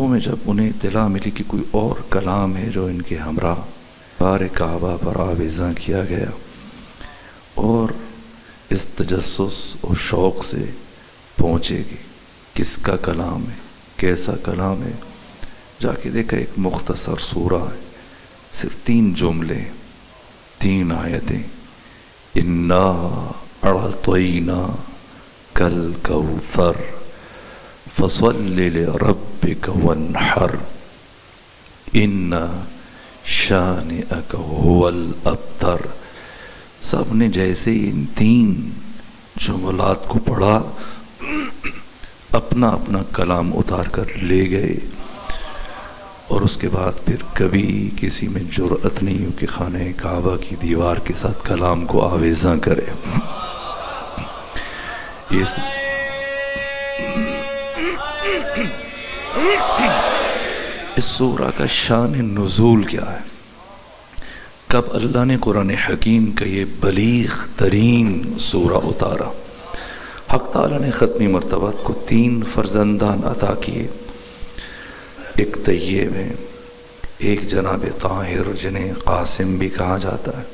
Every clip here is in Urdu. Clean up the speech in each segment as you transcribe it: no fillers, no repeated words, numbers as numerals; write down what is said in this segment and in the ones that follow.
میں جب انہیں اطلاع ملی کہ کوئی اور کلام ہے جو ان کے ہمراہ بار کعبہ پر آویزاں کیا گیا، اور اس تجسس اور شوق سے پہنچے گی کس کا کلام ہے، کیسا کلام ہے، جا کے دیکھا ایک مختصر سورہ ہے، صرف 3 جملے، 3 آیتیں، انا اعطینا کل کوثر فصل لربک وانحر ان شانئک هو الابتر۔ سب نے جیسے ان 3 جملات کو پڑھا اپنا اپنا کلام اتار کر لے گئے، اور اس کے بعد پھر کبھی کسی میں جرأت نہیں ہو کہ خانہ کعبہ کی دیوار کے ساتھ کلام کو آویزاں کرے۔ اس سورہ کا شان نزول کیا ہے؟ کب اللہ نے قرآن حکیم کا یہ بلیغ ترین سورہ اتارا؟ حق تعالیٰ نے ختمی مرتبات کو 3 فرزندان عطا کیے، ایک طیب ہے، ایک جناب طاہر جنہیں قاسم بھی کہا جاتا ہے،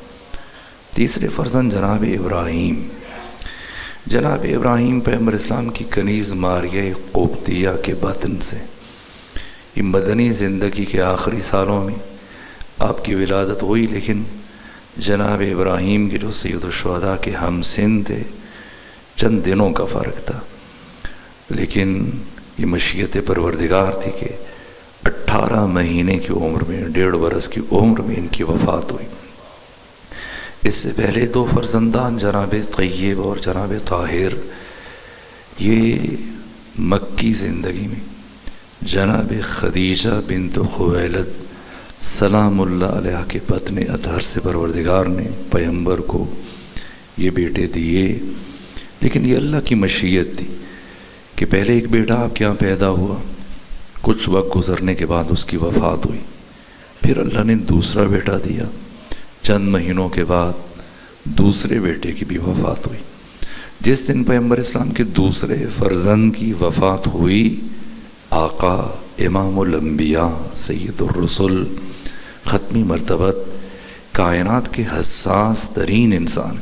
تیسرے فرزند جناب ابراہیم۔ جناب ابراہیم پیغمبر اسلام کی کنیز ماریہ قبطیہ کے بطن سے، یہ مدنی زندگی کے آخری سالوں میں آپ کی ولادت ہوئی، لیکن جناب ابراہیم کے جو سید الشہداء کے ہم سن تھے، چند دنوں کا فرق تھا، لیکن یہ مشیت پروردگار تھی کہ 18 مہینے کی عمر میں، 1.5 برس کی عمر میں ان کی وفات ہوئی۔ اس سے پہلے 2 فرزندان جناب طیب اور جناب طاہر، یہ مکی زندگی میں جناب خدیجہ بنت خویلد سلام اللہ علیہ کے بطن اطہر سے پروردگار نے پیغمبر کو یہ بیٹے دیے، لیکن یہ اللہ کی مشیت تھی کہ پہلے ایک بیٹا آپ کے یہاں پیدا ہوا، کچھ وقت گزرنے کے بعد اس کی وفات ہوئی، پھر اللہ نے دوسرا بیٹا دیا، چند مہینوں کے بعد دوسرے بیٹے کی بھی وفات ہوئی۔ جس دن پیغمبر اسلام کے دوسرے فرزند کی وفات ہوئی، آقا امام الانبیاء سید الرسل ختمی مرتبت کائنات کے حساس ترین انسان،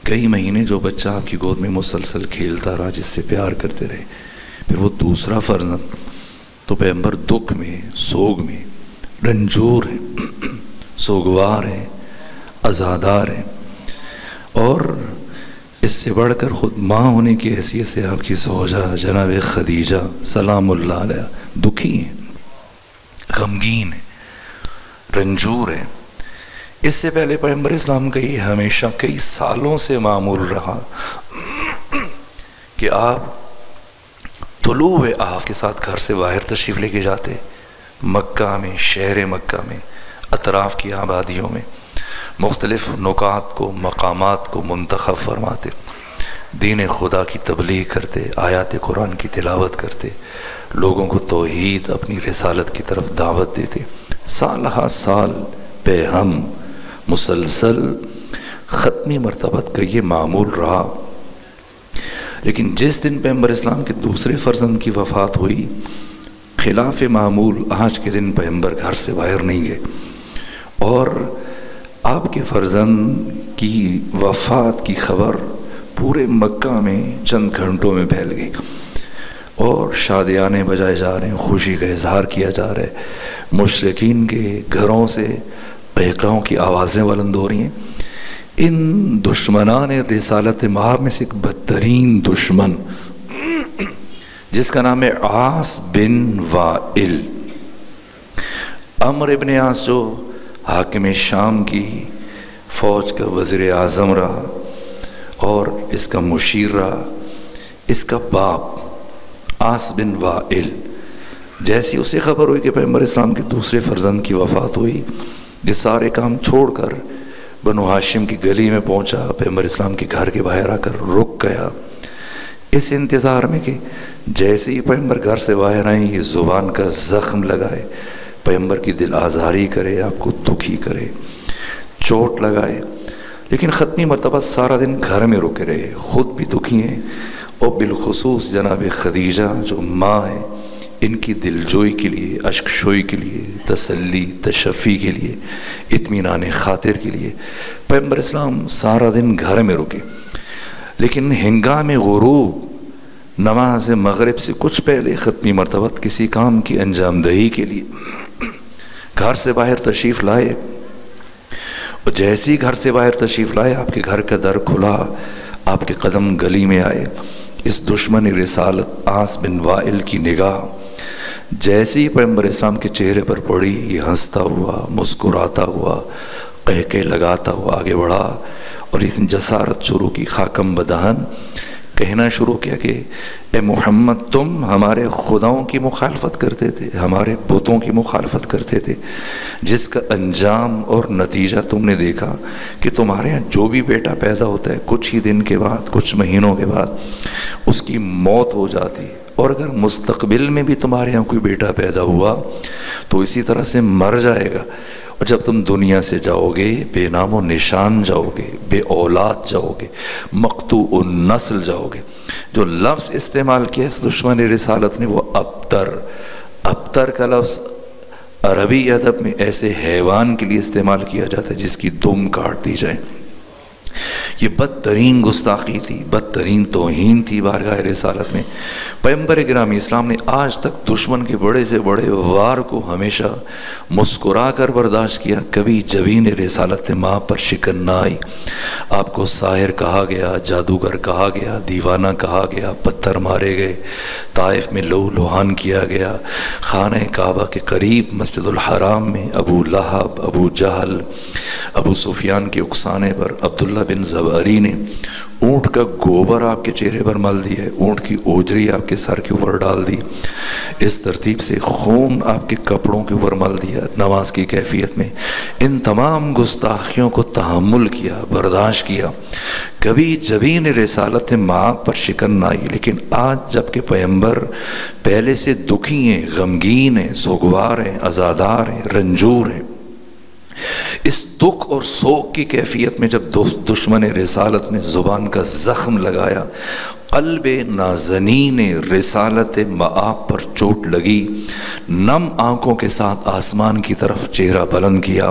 کئی مہینے جو بچہ آپ کی گود میں مسلسل کھیلتا رہا، جس سے پیار کرتے رہے، پھر وہ دوسرا فرزند تو پیغمبر دکھ میں، سوگ میں رنجور ہیں، سوگوار ہیں، عزادار ہیں، اور اس سے بڑھ کر خود ماں ہونے کی حیثیت سے آپ کی زوجہ جناب خدیجہ سلام اللہ علیہ دکھی ہیں، غمگین ہیں، رنجور ہیں۔ اس سے پہلے پیغمبر اسلام کا یہ ہمیشہ کئی سالوں سے معمول رہا کہ آپ طلوع آفتاب کے ساتھ گھر سے باہر تشریف لے کے جاتے، مکہ میں، شہر مکہ میں، اطراف کی آبادیوں میں مختلف نکات کو، مقامات کو منتخب فرماتے، دین خدا کی تبلیغ کرتے، آیات قرآن کی تلاوت کرتے، لوگوں کو توحید، اپنی رسالت کی طرف دعوت دیتے۔ سال ہا سال پہ ہم مسلسل ختمی مرتبت کا یہ معمول رہا، لیکن جس دن پیغمبر اسلام کے دوسرے فرزند کی وفات ہوئی، خلاف معمول آج کے دن پیغمبر گھر سے باہر نہیں گئے، اور آپ کے فرزند کی وفات کی خبر پورے مکہ میں چند گھنٹوں میں پھیل گئی، اور شادیانے بجائے جا رہے ہیں، خوشی کا اظہار کیا جا رہا ہے، مشرکین کے گھروں سے قہقہوں کی آوازیں بلند ہو رہی ہیں۔ ان دشمنان رسالت مآب میں سے ایک بدترین دشمن، جس کا نام ہے عاص بن وائل، عمرو ابن عاص، جو حاکم شام کی فوج کا وزیر اعظم رہا اور اس کا مشیر رہا، اس کا باپ عاص بن وائل، جیسی اسے خبر ہوئی کہ پیغمبر اسلام کے دوسرے فرزند کی وفات ہوئی، یہ سارے کام چھوڑ کر بنو ہاشم کی گلی میں پہنچا، پیغمبر اسلام کے گھر کے باہر آ کر رک گیا، اس انتظار میں کہ جیسے ہی پیغمبر گھر سے باہر آئیں، یہ زبان کا زخم لگائے، پیغمبر کی دل آزاری کرے، آپ کو دکھی کرے، چوٹ لگائے۔ لیکن ختمی مرتبہ سارا دن گھر میں رکے رہے، خود بھی دکھی ہیں، اور بالخصوص جناب خدیجہ جو ماں ہے، ان کی دلجوئی کے لیے، اشک شوئی کے لیے، تسلی تشفی کے لیے، اطمینان خاطر کے لیے پیغمبر اسلام سارا دن گھر میں رکے، لیکن ہنگام غروب نماز مغرب سے کچھ پہلے ختمی مرتبہ کسی کام کی انجام دہی کے لیے گھر سے باہر تشریف لائے، اور جیسے ہی گھر سے باہر تشریف لائے آپ کے گھر کا در کھلا، آپ کے قدم گلی میں آئے، اس دشمن رسالت عاص بن وائل کی نگاہ جیسے ہی پیغمبر اسلام کے چہرے پر پڑی، یہ ہنستا ہوا، مسکراتا ہوا، قہقہ لگاتا ہوا آگے بڑھا اور اتنی جسارت شروع کی، خاکم بدہن کہنا شروع کیا کہ اے محمد تم ہمارے خداؤں کی مخالفت کرتے تھے، ہمارے بتوں کی مخالفت کرتے تھے، جس کا انجام اور نتیجہ تم نے دیکھا کہ تمہارے یہاں جو بھی بیٹا پیدا ہوتا ہے کچھ ہی دن کے بعد، کچھ مہینوں کے بعد اس کی موت ہو جاتی، اور اگر مستقبل میں بھی تمہارے یہاں کوئی بیٹا پیدا ہوا تو اسی طرح سے مر جائے گا، اور جب تم دنیا سے جاؤ گے بے نام و نشان جاؤ گے، بے اولاد جاؤ گے، مقطوع النسل جاؤ گے۔ جو لفظ استعمال کیا اس دشمن رسالت نے وہ ابتر، ابتر کا لفظ عربی ادب میں ایسے حیوان کے لیے استعمال کیا جاتا ہے جس کی دم کاٹ دی جائے۔ یہ بدترین گستاخی تھی، بدترین توہین تھی بارگاہ رسالت میں۔ پیغمبر گرامی اسلام نے آج تک دشمن کے بڑے سے بڑے وار کو ہمیشہ مسکرا کر برداشت کیا، کبھی جبین رسالت ماں پر شکن نہ آئی۔ آپ کو ساحر کہا گیا، جادوگر کہا گیا، دیوانہ کہا گیا، پتھر مارے گئے، طائف میں لہو لہان کیا گیا، خانہ کعبہ کے قریب مسجد الحرام میں ابو لہب، ابو جہل، ابو سفیان کے اکسانے پر عبداللہ بن زباری نے اونٹ کا گوبر آپ کے چہرے پر مل دیا ہے، اونٹ کی اوجری آپ کے سر کے اوپر ڈال دی، اس ترتیب سے خون آپ کے کپڑوں کے اوپر مل دیا نماز کی کیفیت میں۔ ان تمام گستاخیوں کو تحمل کیا، برداشت کیا، کبھی جبین رسالت ماں پر شکن نہ آئی۔ لیکن آج جب کہ پیغمبر پہلے سے دکھی ہیں، غمگین ہیں، سوگوار ہیں، عزادار ہیں، رنجور ہیں، اس دکھ اور سوگ کی کیفیت میں جب دشمن رسالت نے زبان کا زخم لگایا، قلب نازنین رسالت مآب پر چوٹ لگی، نم آنکھوں کے ساتھ آسمان کی طرف چہرہ بلند کیا،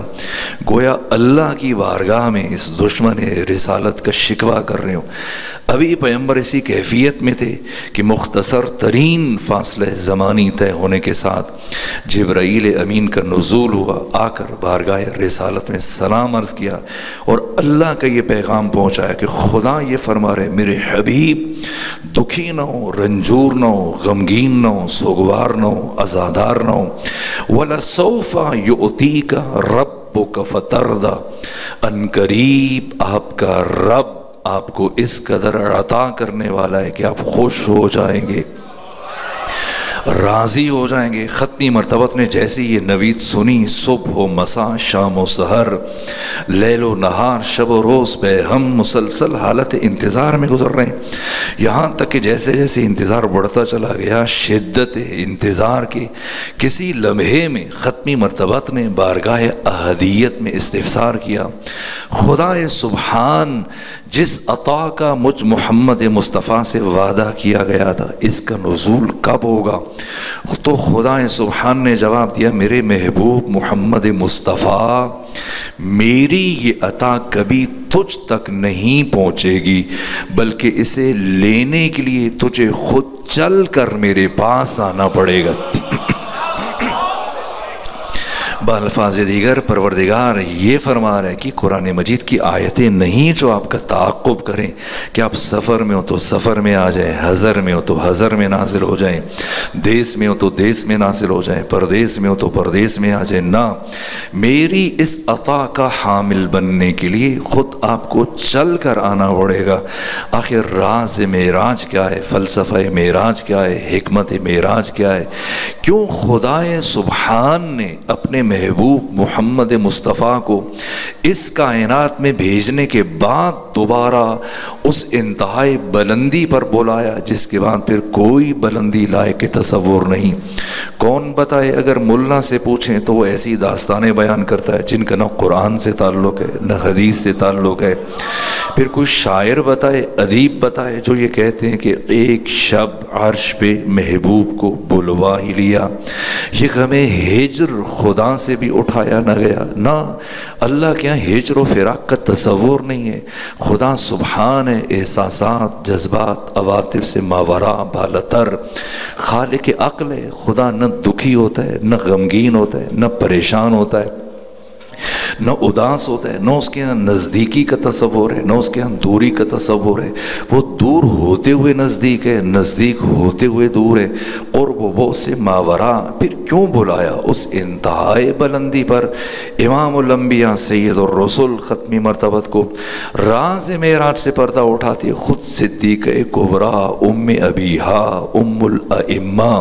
گویا اللہ کی بارگاہ میں اس دشمن رسالت کا شکوہ کر رہے ہوں۔ ابھی پیغمبر اسی کیفیت میں تھے کہ مختصر ترین فاصلہ زمانی طے ہونے کے ساتھ جبرائیل امین کا نزول ہوا، آ کر بارگاہ رسالت میں سلام عرض کیا اور اللہ کا یہ پیغام پہنچایا کہ خدا یہ فرما رہے میرے حبیب دکھی نہ ہو، رنجور نہ ہو، غمگین نہ ہو، سوگوار نہ ہو، عزادار نہ ہو۔ وَلَسَوْفَ يُؤْتِيكَ رَبُّكَ فَتَرْضَىٰ، ان قریب آپ کا رب آپ کو اس قدر عطا کرنے والا ہے کہ آپ خوش ہو جائیں گے، راضی ہو جائیں گے۔ ختمی مرتبت نے جیسی یہ نوید سنی، صبح و مساء، شام و سحر، لیل و نہار، شب و روز بے ہم مسلسل حالت انتظار میں گزر رہے ہیں، یہاں تک کہ جیسے جیسے انتظار بڑھتا چلا گیا، شدت انتظار کے کسی لمحے میں ختمی مرتبت نے بارگاہ احدیت میں استفسار کیا، خدا سبحان جس عطا کا مجھ محمد مصطفیٰ سے وعدہ کیا گیا تھا اس کا نزول کب ہوگا؟ تو خدا سبحان نے جواب دیا، میرے محبوب محمد مصطفیٰ، میری یہ عطا کبھی تجھ تک نہیں پہنچے گی، بلکہ اسے لینے کے لیے تجھے خود چل کر میرے پاس آنا پڑے گا۔ بالفاظ دیگر پروردگار یہ فرما رہا ہے کہ قرآن مجید کی آیتیں نہیں جو آپ کا تعاقب کریں کہ آپ سفر میں ہو تو سفر میں آ جائیں، حضر میں ہو تو حضر میں نازل ہو جائیں، دیس میں ہو تو دیس میں نازل ہو جائیں، پردیس میں ہو تو پردیس میں آ جائیں، نہ، میری اس عطا کا حامل بننے کے لیے خود آپ کو چل کر آنا پڑے گا۔ آخر راز معراج کیا ہے، فلسفہ معراج کیا ہے، حکمت معراج کیا ہے؟ کیوں خدا سبحان نے اپنے محبوب محمد مصطفیٰ کو اس کائنات میں بھیجنے کے بعد دوبارہ اس انتہائی بلندی پر بلایا جس کے بعد پھر کوئی بلندی لائق تصور نہیں، کون بتائے؟ اگر ملا سے پوچھیں تو وہ ایسی داستانیں بیان کرتا ہے جن کا نہ قرآن سے تعلق ہے نہ حدیث سے تعلق ہے۔ پھر کوئی شاعر بتائے، ادیب بتائے جو یہ کہتے ہیں کہ ایک شب عرش پہ محبوب کو بلوا ہی لیا۔ یہ غم ہجر خدا سے بھی اٹھایا نہ گیا، نہ اللہ کے یہاں ہجر و فراق کا تصور نہیں ہے۔ خدا سبحان ہے، احساسات، جذبات، عواطف سے ماورا، بالاتر، خالق عقل ہے۔ خدا نہ دکھی ہوتا ہے، نہ غمگین ہوتا ہے، نہ پریشان ہوتا ہے، نہ اداس ہوتا ہے، نہ اس کے یہاں نزدیکی کا تصور ہے، نہ اس کے یہاں دوری کا تصور ہے۔ وہ دور ہوتے ہوئے نزدیک ہے، نزدیک ہوتے ہوئے دور ہے، اور وہ سے ماورا۔ پھر کیوں بلایا اس انتہائی بلندی پر امام الانبیاء سید الرسل ختمی مرتبت کو؟ راز معراج سے پردہ اٹھاتی خود صدیقہ کبریٰ ام ابیہا ام الائمہ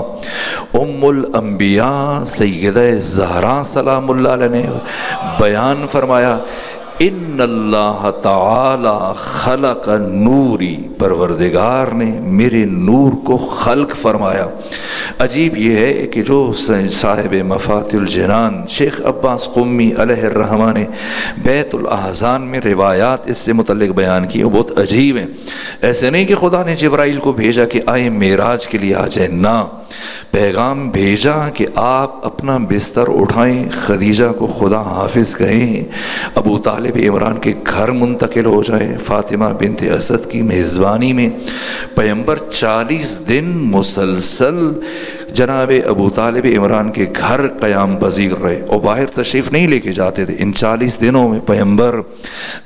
ام الانبیاء سیدہ زہرا سلام اللہ علیہ نے بیان فرمایا، ان اللہ تعالی خلق نوری، پروردگار نے میرے نور کو خلق فرمایا۔ عجیب یہ ہے کہ جو صاحب مفاتح الجنان شیخ عباس قمی علیہ الرحمہ نے بیت الاحزان میں روایات اس سے متعلق بیان کی، وہ بہت عجیب ہیں۔ ایسے نہیں کہ خدا نے جبرائیل کو بھیجا کہ آئے معراج کے لیے آ جائیں، نہ، پیغام بھیجا کہ آپ اپنا بستر اٹھائیں، خدیجہ کو خدا حافظ کہیں، ابو طالب عمران کے گھر منتقل ہو جائیں، فاطمہ بنت اسد کی میزبانی میں پیغمبر 40 دن مسلسل جناب ابو طالب عمران کے گھر قیام پذیر رہے، اور باہر تشریف نہیں لے کے جاتے تھے۔ ان 40 دنوں میں پیغمبر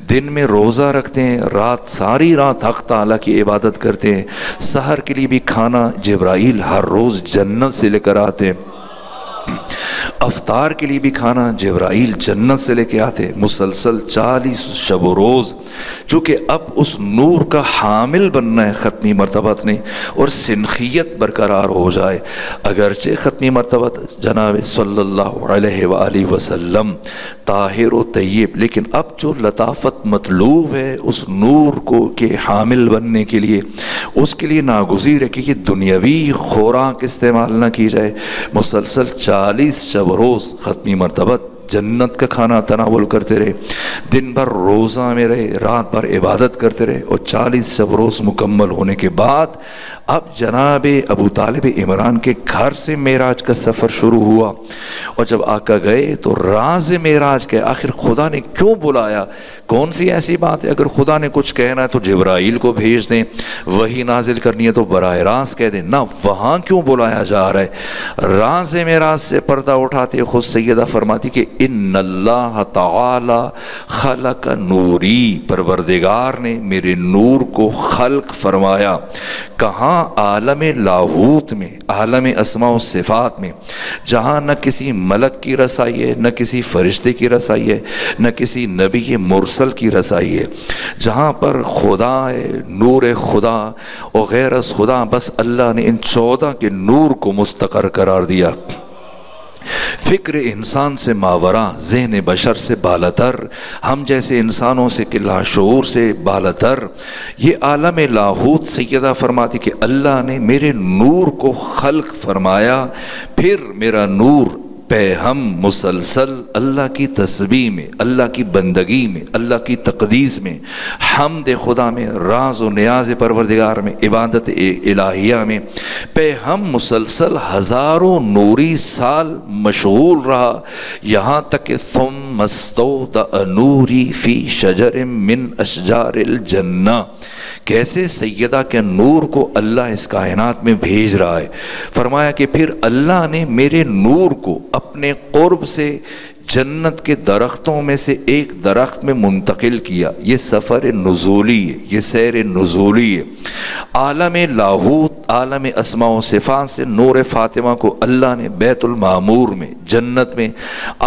دن میں روزہ رکھتے ہیں، رات ساری رات حق تعالیٰ کی عبادت کرتے ہیں، سحر کے لیے بھی کھانا جبرائیل ہر روز جنت سے لے کر آتے ہیں، افطار کے لیے بھی کھانا جبرائیل جنت سے لے کے آتے، مسلسل 40 شب و روز۔ چونکہ اب اس نور کا حامل بننا ہے ختمی مرتبت نے، اور سنخیت برقرار ہو جائے۔ اگرچہ ختمی مرتبت جناب صلی اللہ علیہ وآلہ وسلم طاہر و طیب، لیکن اب جو لطافت مطلوب ہے اس نور کو کے حامل بننے کے لیے، اس کے لیے ناگزیر ہے کہ یہ دنیاوی خوراک استعمال نہ کی جائے۔ مسلسل 40 شب روز ختمی مرتبت جنت کا کھانا تناول کرتے رہے، دن بھر روزہ میں رہے، رات بھر عبادت کرتے رہے، اور 40 شب روز مکمل ہونے کے بعد اب جناب ابو طالب عمران کے گھر سے معراج کا سفر شروع ہوا۔ اور جب آقا گئے تو راز معراج کے آخر خدا نے کیوں بلایا؟ کون سی ایسی بات ہے اگر خدا نے کچھ کہنا ہے تو جبرائیل کو بھیج دیں، وہی نازل کرنی ہے تو براہ راست کہہ دیں، نہ، وہاں کیوں بلایا جا رہا ہے؟ راز معراج سے پردہ اٹھاتے خود سیدہ فرماتی کہ ان اللہ تعالی خلق نوری، پروردگار نے میرے نور کو خلق فرمایا۔ کہاں؟ عالم لاہوت میں، عالم اسماء و صفات میں، جہاں نہ کسی ملک کی رسائی ہے، نہ کسی فرشتے کی رسائی ہے، نہ کسی نبی مرسل کی رسائی ہے، جہاں پر خدا ہے، نور خدا اور غیر از خدا، بس اللہ نے ان 14 کے نور کو مستقر قرار دیا۔ فکر انسان سے ماورا، ذہن بشر سے بالاتر، ہم جیسے انسانوں سے کہ لاشعور سے بالاتر، یہ عالم لاہوت سیدہ فرماتی کہ اللہ نے میرے نور کو خلق فرمایا، پھر میرا نور پہ ہم مسلسل اللہ کی تسبیح میں، اللہ کی بندگی میں، اللہ کی تقدیس میں، حمد خدا میں، راز و نیاز پروردگار میں، عبادت الہیہ میں پہ ہم مسلسل ہزاروں نوری سال مشغول رہا، یہاں تک کہ ثم استودع نوری فی شجر من اشجار الجنہ۔ کیسے سیدہ کے نور کو اللہ اس کائنات میں بھیج رہا ہے؟ فرمایا کہ پھر اللہ نے میرے نور کو اپنے قرب سے جنت کے درختوں میں سے ایک درخت میں منتقل کیا۔ یہ سفر نزولی ہے، یہ سیر نزولی ہے۔ عالم لاہوت، عالم اسماء و صفات سے نور فاطمہ کو اللہ نے بیت المعمور میں، جنت میں،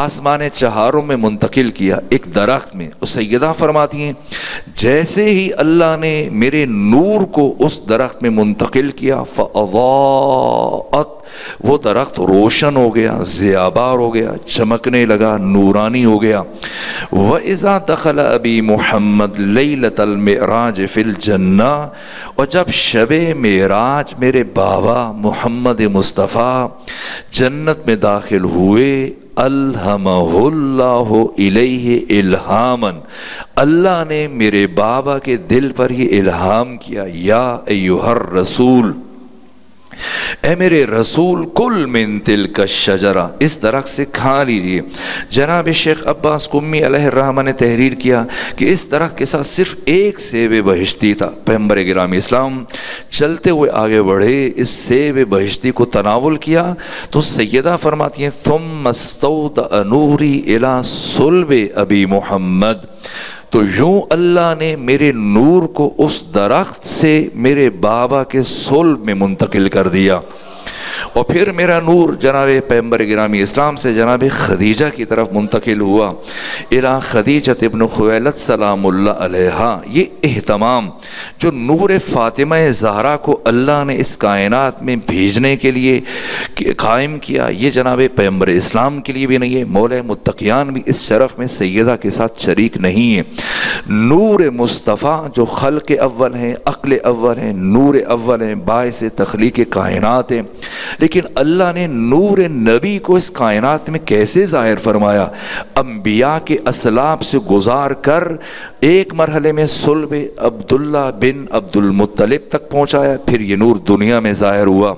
آسمان چہاروں میں منتقل کیا، ایک درخت میں۔ سیدہ فرماتی ہیں جیسے ہی اللہ نے میرے نور کو اس درخت میں منتقل کیا، فَأَضَاءَتْ، وہ درخت روشن ہو گیا، ضیابار ہو گیا، چمکنے لگا، نورانی ہو گیا۔ وَإِذَا دَخَلَ أَبِي محمد لَيْلَةَ الْمِعْرَاجِ فِي الْجَنَّةِ، اور جب شب معراج میرے بابا محمد مصطفیٰ جنت میں داخل ہوئے، الہمہ اللہ الیہ الہاماً، اللہ نے میرے بابا کے دل پر یہ الہام کیا، یا ایھا الرسول، اے میرے رسول، کل من تلک الشجرہ، اس درخت سے کھا لیجیے۔ جناب شیخ عباس قمی علیہ الرحمہ نے تحریر کیا کہ اس درخت کے ساتھ صرف ایک سیب بہشتی تھا۔ پیغمبر گرامی اسلام چلتے ہوئے آگے بڑھے، اس سیب بہشتی کو تناول کیا تو سیدہ فرماتی ہیں ثم استودع نوری الی صلب ابی محمد، تو یوں اللہ نے میرے نور کو اس درخت سے میرے بابا کے صلب میں منتقل کر دیا، اور پھر میرا نور جناب پیغمبر گرامی اسلام سے جناب خدیجہ کی طرف منتقل ہوا، الی خدیجہ ابن خویلد سلام اللہ علیہا۔ یہ اہتمام جو نور فاطمہ زہرا کو اللہ نے اس کائنات میں بھیجنے کے لیے قائم کیا، یہ جناب پیغمبر اسلام کے لیے بھی نہیں ہے، مولا متقیان بھی اس شرف میں سیدہ کے ساتھ شریک نہیں ہے۔ نور مصطفیٰ جو خلق اول ہیں، عقل اول ہیں، نور اول ہیں، باعث تخلیق کائنات ہیں، لیکن اللہ نے نور نبی کو اس کائنات میں کیسے ظاہر فرمایا؟ انبیاء کے اسلاف سے گزار کر ایک مرحلے میں صلب عبداللہ بن عبد المطلب تک پہنچایا، پھر یہ نور دنیا میں ظاہر ہوا۔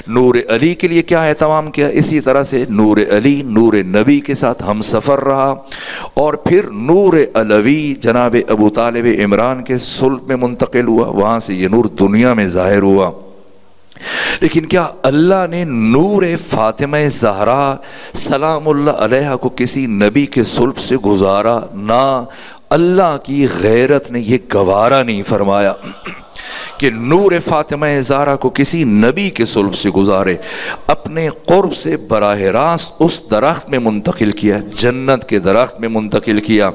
نور علی کے لیے کیا اہتمام کیا؟ اسی طرح سے نور علی نور نبی کے ساتھ ہم سفر رہا، اور پھر نور علوی جناب ابو طالب عمران کے صلب میں منتقل ہوا، وہاں سے یہ نور دنیا میں ظاہر ہوا۔ لیکن کیا اللہ نے نور فاطمہ زہرا سلام اللہ علیہا کو کسی نبی کے صلب سے گزارا؟ نہ، اللہ کی غیرت نے یہ گوارا نہیں فرمایا کہ نور فاطمہ زہرا کو کسی نبی کے صلب سے گزارے، اپنے قرب سے براہ راست اس درخت میں منتقل کیا، جنت کے درخت میں منتقل کیا،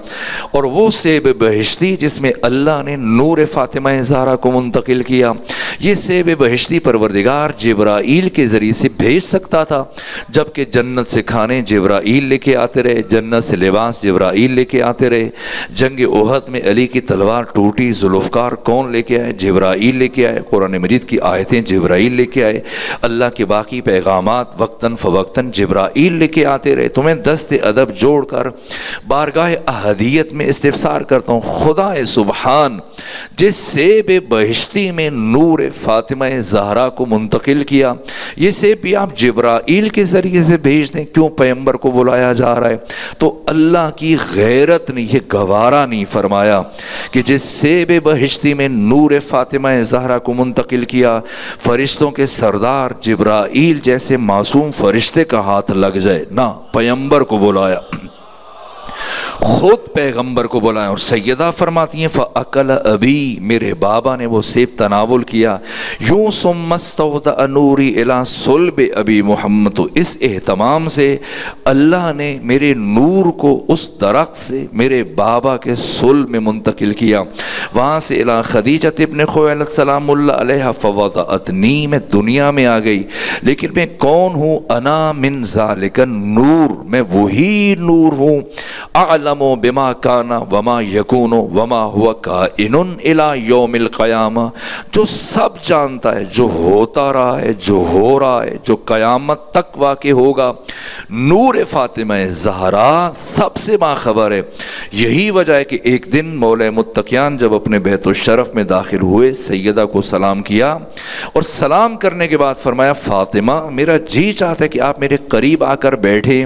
اور وہ سیب بہشتی جس میں اللہ نے نور فاطمہ زہرا کو منتقل کیا، یہ سیب بہشتی پروردگار جبرائیل کے ذریعے سے بھیج سکتا تھا، جبکہ جنت سے کھانے جبرائیل لے کے آتے رہے، جنت سے لباس جبرائیل لے کے آتے رہے۔ جنگ احد میں علی کی تلوار ٹوٹی، ذوالفقار کون لے کے آئے؟ جبرائیل لے کے آئے۔ قرآن مجید کی آیتیں جبرائیل لے کے آئے۔ اللہ کے باقی پیغامات وقتاً فوقتاً جبرائیل لے کے آتے رہے۔ تمہیں دست ادب جوڑ کر بارگاہ احدیت میں استفسار کرتا ہوں، خدا سبحان جس سیب بہشتی میں نور فاطمہ زہرا کو منتقل کیا، یہ سیب بھی آپ جبرائیل کے ذریعے سے بھیج دیں، کیوں پیغمبر کو بلایا جا رہا ہے؟ تو اللہ کی غیرت نے یہ گوارا نہیں فرمایا کہ جس سیب بہشتی میں نور فاطمہ زہرا کو منتقل کیا، فرشتوں کے سردار جبرائیل جیسے معصوم فرشتے کا ہاتھ لگ جائے، نہ، پیغمبر کو بلایا، خود پیغمبر کو بلائیں۔ اور سیدہ فرماتی ہیں فَأَكَلَ أَبِي، میرے بابا نے وہ سیب تناول کیا، یوں ثُمَّ اسْتَوْدَعَ نُورِي إِلَىٰ صُلْبِ أَبِي محمد، تو اس اہتمام سے اللہ نے میرے نور کو اس درخت سے میرے بابا کے صلب میں منتقل کیا، وہاں سے إِلَىٰ خدیجہ ابن خویلد سلام اللہ علیہ فوضعتنی، میں دنیا میں آ گئی، لیکن میں کون ہوں؟ انا من ذالک النور، میں وہی نور ہوں، اعلم بما کان وما یکون وما هو کائن الی یوم القیامہ، جو سب جانتا ہے، جو ہوتا رہا ہے، جو ہو رہا ہے، جو قیامت تک واقع ہوگا۔ نور فاطمہ زہرا سب سے باخبر ہے۔ یہی وجہ ہے کہ ایک دن مولا متقیان جب اپنے بیت الشرف میں داخل ہوئے، سیدہ کو سلام کیا، اور سلام کرنے کے بعد فرمایا فاطمہ میرا جی چاہتا ہے کہ آپ میرے قریب آ کر بیٹھے،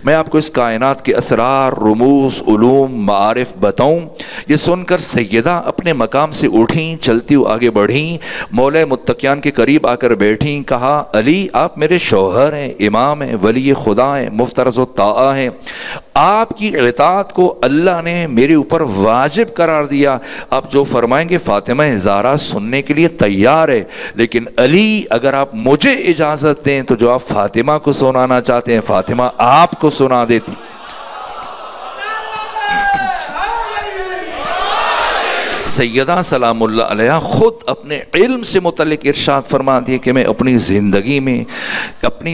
میں آپ کو اس کائنات کے اسرار، رموز، علوم، معارف بتاؤں۔ یہ سن کر سیدہ اپنے مقام سے اٹھیں، چلتی ہوئی آگے بڑھیں، مولا متقیان کے قریب آ کر بیٹھیں، کہا علی آپ میرے شوہر ہیں، امام ہیں، ولی خدا ہیں، مفترض الطاعہ ہیں، آپ کی اطاعت کو اللہ نے میرے اوپر واجب قرار دیا، آپ جو فرمائیں گے فاطمہ زہرا سننے کے لیے تیار ہے، لیکن علی اگر آپ مجھے اجازت دیں تو جو آپ فاطمہ کو سنانا چاہتے ہیں فاطمہ آپ کو سنا دیتی۔ سیدہ سلام اللہ علیہ خود اپنے علم سے متعلق ارشاد فرماتی ہے کہ میں اپنی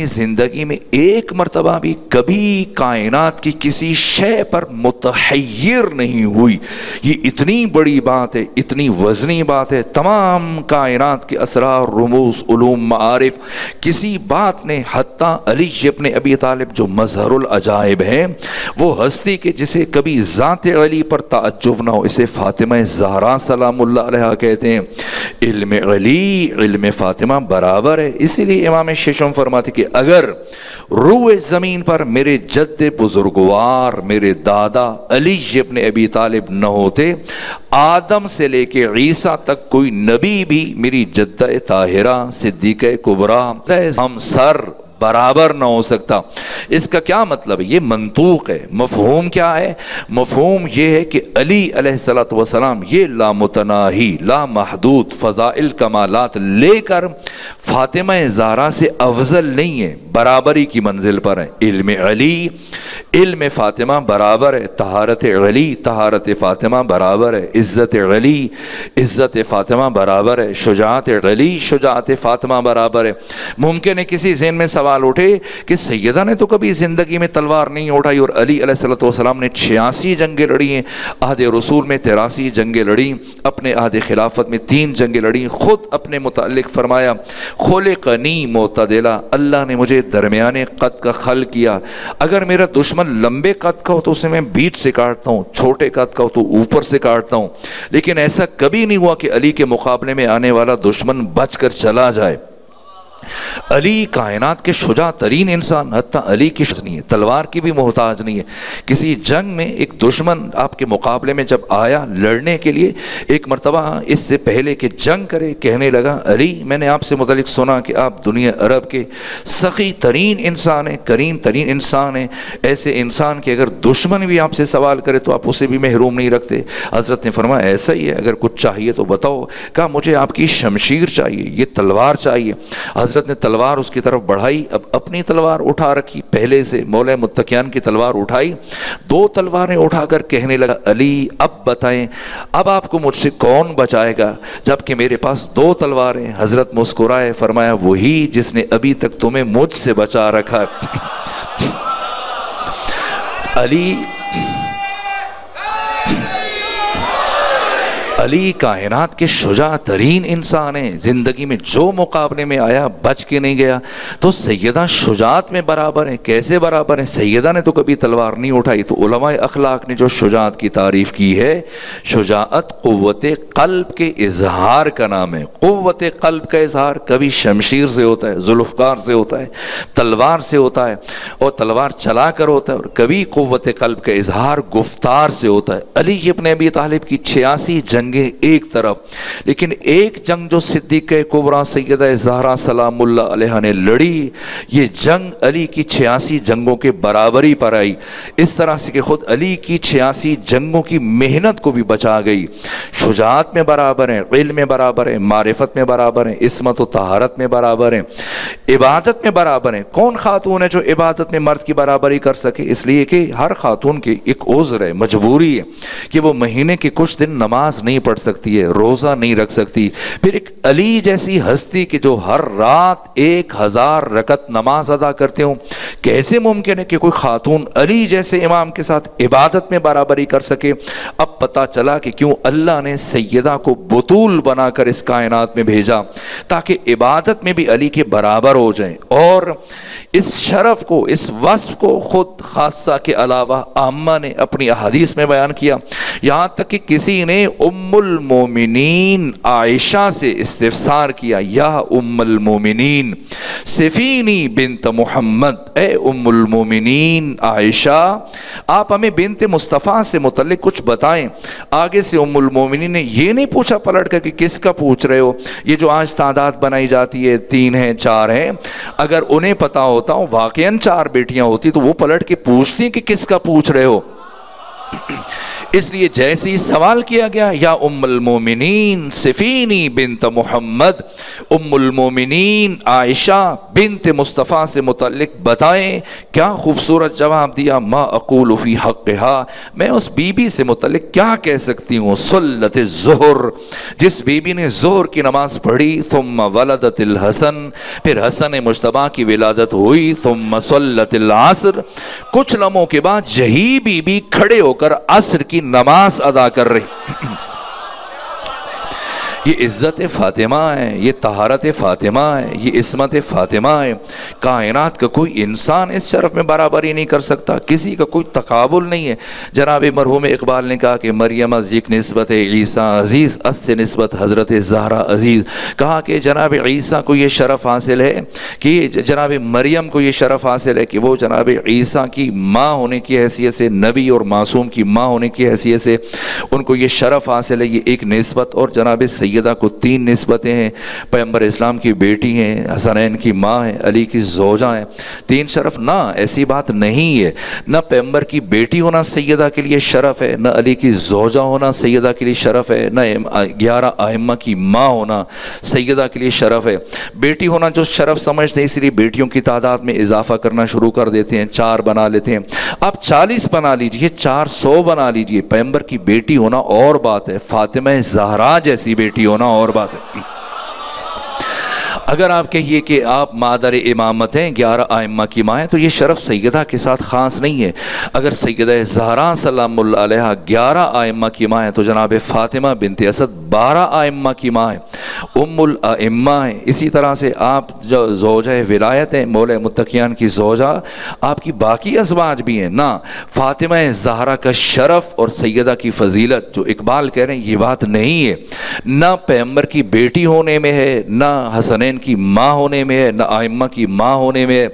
زندگی میں ایک مرتبہ بھی کبھی کائنات کی کسی شے پر متحیر نہیں ہوئی. یہ اتنی بڑی بات ہے، اتنی وزنی بات ہے. تمام کائنات کے اسرار، رموز، علوم، معارف، کسی بات نے حتیٰ علی ابن ابی طالب جو مظہر العجائب ہیں، وہ ہستی کے جسے کبھی ذات علی پر تعجب نہ ہو، اسے فاطمہ زہرا سلام اللہ علیہ کہتے ہیں. علم علی علم فاطمہ برابر ہے. اسی لیے امام ششم فرماتے کہ اگر روئے زمین پر میرے جد بزرگوار میرے دادا علی ابن ابی طالب نہ ہوتے، آدم سے لے کے عیسیٰ تک کوئی نبی بھی میری جدہ طاہرہ صدیقہ کبریٰ ہم سر برابر نہ ہو سکتا. اس کا کیا مطلب ہے؟ یہ منطوق ہے. مفہوم کیا ہے؟ مفہوم یہ ہے کہ علی علیہ الصلوۃ والسلام یہ لامتناہی لا محدود فضائل کمالات لے کر فاطمہ زہرا سے افضل نہیں ہے، برابری کی منزل پر ہے. علم علی علم فاطمہ برابر ہے، طہارت علی طہارت فاطمہ برابر ہے، عزت علی عزت فاطمہ برابر ہے، شجاعت علی شجاعت فاطمہ برابر ہے. ممکن ہے کسی ذہن میں سوال اٹھے کہ سیدہ نے تو کبھی زندگی میں تلوار نہیں اٹھائی اور علی علیہ الصلوۃ والسلام نے 86 جنگیں لڑی ہیں، عہد رسول میں 83 جنگیں لڑی، اپنے عہد خلافت میں 3 جنگیں لڑی. خود اپنے متعلق فرمایا خلقنی معتدلا، اللہ نے مجھے درمیانے قد کا خلق کیا. اگر میرا دشمن لمبے قد کا ہو تو اسے میں بیچ سے کاٹتا ہوں، چھوٹے قد کا ہو تو اوپر سے کاٹتا ہوں. لیکن ایسا کبھی نہیں ہوا کہ علی کے مقابلے میں آنے والا دشمن بچ کر چلا جائے. علی کائنات کے شجاع ترین انسان، حتیٰ علی کی نہیں ہے، تلوار کی بھی محتاج نہیں ہے. کسی جنگ میں ایک دشمن آپ کے مقابلے میں جب آیا لڑنے کے لیے، ایک مرتبہ اس سے پہلے کہ جنگ کرے کہنے لگا علی میں نے آپ سے متعلق سنا کہ آپ دنیا عرب کے سخی ترین انسان ہیں، کریم ترین انسان ہیں، ایسے انسان کے اگر دشمن بھی آپ سے سوال کرے تو آپ اسے بھی محروم نہیں رکھتے. حضرت نے فرمایا ایسا ہی ہے، اگر کچھ چاہیے تو بتاؤ. کہا مجھے آپ کی شمشیر چاہیے، یہ تلوار چاہیے. حضرت نے تلوار اس کی طرف بڑھائی، اب اپنی تلوار اٹھا رکھی، پہلے سے مولا متقیان کی تلوار اٹھائی، 2 تلواریں اٹھا کر کہنے لگا علی اب بتائیں اب آپ کو مجھ سے کون بچائے گا جبکہ میرے پاس 2 تلواریں. حضرت مسکرائے، فرمایا وہی جس نے ابھی تک تمہیں مجھ سے بچا رکھا ہے. علی کائنات کے شجاع ترین انسان ہیں، زندگی میں جو مقابلے میں آیا بچ کے نہیں گیا. تو سیدہ شجاعت میں برابر ہیں. کیسے برابر ہیں؟ سیدہ نے تو کبھی تلوار نہیں اٹھائی. تو علماء اخلاق نے جو شجاعت کی تعریف کی ہے، شجاعت قوت قلب کے اظہار کا نام ہے. قوت قلب کا اظہار کبھی شمشیر سے ہوتا ہے، ذوالفقار سے ہوتا ہے، تلوار سے ہوتا ہے اور تلوار چلا کر ہوتا ہے، اور کبھی قوت قلب کا اظہار گفتار سے ہوتا ہے. علی ابن ابی طالب کی 86 جنگیں ایک طرف، لیکن ایک جنگ جو صدیقہ کبریٰ سیدہ زہرا سلام اللہ علیہ نے لڑی، یہ جنگ علی کی 86 جنگوں کے برابری پر آئی. اس طرح سے کہ خود علی کی 86 جنگوں کی محنت کو بھی بچا گئی. شجاعت میں برابر ہیں، علم میں برابر ہیں، معرفت میں برابر ہیں، عصمت و طہارت میں برابر ہیں، عبادت میں برابر ہیں. کون خاتون ہے جو عبادت میں مرد کی برابری کر سکے؟ اس لیے کہ ہر خاتون کی ایک عذر ہے، مجبوری ہے کہ وہ مہینے کے کچھ دن نماز نہیں پڑھ سکتی ہے، روزہ نہیں رکھ سکتی. پھر ایک علی جیسی ہستی کہ جو ہر رات 1000 رکعت نماز ادا کرتے ہوں، کیسے ممکن ہے کہ کوئی خاتون علی جیسے امام کے ساتھ عبادت میں برابری کر سکے؟ اب پتہ چلا کہ کیوں اللہ نے سیدہ کو بطول بنا کر اس کائنات میں بھیجا، تاکہ عبادت میں بھی علی کے برابر ہو جائیں. اور اس شرف کو، اس وصف کو خود خاصہ کے علاوہ عامہ نے اپنی احادیث میں بیان کیا. یہاں تک کہ کسی نے ام المومنین عائشہ سے استفسار کیا، یا ام المومنین سفینی بنت محمد، اے ام المومنین عائشہ آپ ہمیں بنت مصطفیٰ سے متعلق کچھ بتائیں. آگے سے ام المومنین نے یہ نہیں پوچھا پلٹ کر کہ کس کا پوچھ رہے ہو، یہ جو آج تعداد بنائی جاتی ہے 3 ہیں 4 ہیں، اگر انہیں پتا ہوتا ہوں واقعاً 4 بیٹیاں ہوتی تو وہ پلٹ کے پوچھتی کہ کس کا پوچھ رہے ہو. اس لیے جیسے ہی سوال کیا گیا یا ام المومنین صفینی بنت محمد، ام المومنین عائشہ بنت مصطفیٰ سے متعلق بتائیں، کیا خوبصورت جواب دیا، ما اقول فی حقہا، میں اس بی بی سے متعلق کیا کہہ سکتی ہوں، صلت الظہر، جس بی بی نے ظہر کی نماز پڑھی، ثم ولدت الحسن، پھر حسن مجتبی کی ولادت ہوئی، ثم صلت العصر، کچھ لمحوں کے بعد یہی بی بی کھڑے ہو کر عصر کی نماز ادا کر رہی۔ یہ عزت فاطمہ ہے، یہ طہارت فاطمہ ہے، یہ عصمت فاطمہ ہے۔ کائنات کا کوئی انسان اس شرف میں برابری نہیں کر سکتا، کسی کا کوئی تقابل نہیں ہے۔ جناب مرحوم اقبال نے کہا کہ مریم از یک نسبت عیسیٰ عزیز، اس سے نسبت حضرت زہرا عزیز، کہا کہ جناب عیسیٰ کو یہ شرف حاصل ہے کہ جناب مریم کو یہ شرف حاصل ہے کہ وہ جناب عیسیٰ کی ماں ہونے کی حیثیت سے، نبی اور معصوم کی ماں ہونے کی حیثیت سے ان کو یہ شرف حاصل ہے، یہ ایک نسبت۔ اور جناب سیدہ کو 3 نسبتیں ہیں، پیغمبر اسلام کی بیٹی ہیں، حسنین کی ماں ہیں، علی کی زوجہ ہیں، 3 شرف۔ نہ ایسی بات نہیں ہے، نہ پیغمبر کی بیٹی ہونا سیدہ کے لیے شرف ہے، نہ علی کی زوجہ ہونا سیدہ کے لیے شرف ہے، نہ 11 ائمہ کی ماں ہونا سیدہ کے لیے شرف ہے۔ بیٹی ہونا جو شرف سمجھتے ہیں، اس لیے بیٹیوں کی تعداد میں اضافہ کرنا شروع کر دیتے ہیں، 4 بنا لیتے ہیں، آپ 40 بنا لیجئے، 400 بنا لیجئے۔ پیغمبر کی بیٹی ہونا اور بات ہے، فاطمہ زہرا جیسی بیٹی ہونا اور بات ہے۔ اگر آپ کہیے کہ آپ مادر امامت ہیں، 11 ائمہ کی ماں ہیں، تو یہ شرف سیدہ کے ساتھ خاص نہیں ہے۔ اگر سیدہ زہرا سلام اللہ علیہا 11 ائمہ کی ماں ہیں، تو جناب فاطمہ بنت اسد 12 ائمہ کی ماں ہیں، ام الائمہ ہیں۔ اسی طرح سے آپ جو زوجہ ولایت ہیں، مولا متقیان کی زوجہ، آپ کی باقی ازواج بھی ہیں۔ نہ فاطمہ زہرا کا شرف اور سیدہ کی فضیلت جو اقبال کہہ رہے ہیں، یہ بات نہیں ہے، نہ پیغمبر کی بیٹی ہونے میں ہے، نہ حسنین کی ماں ہونے میں ہے، نہ ائمہ کی ماں ہونے میں ہے،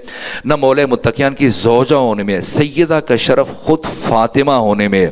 نہ مولا متقیان کی زوجہ ہونے میں ہے۔ سیدہ کا شرف خود فاطمہ ہونے میں ہے۔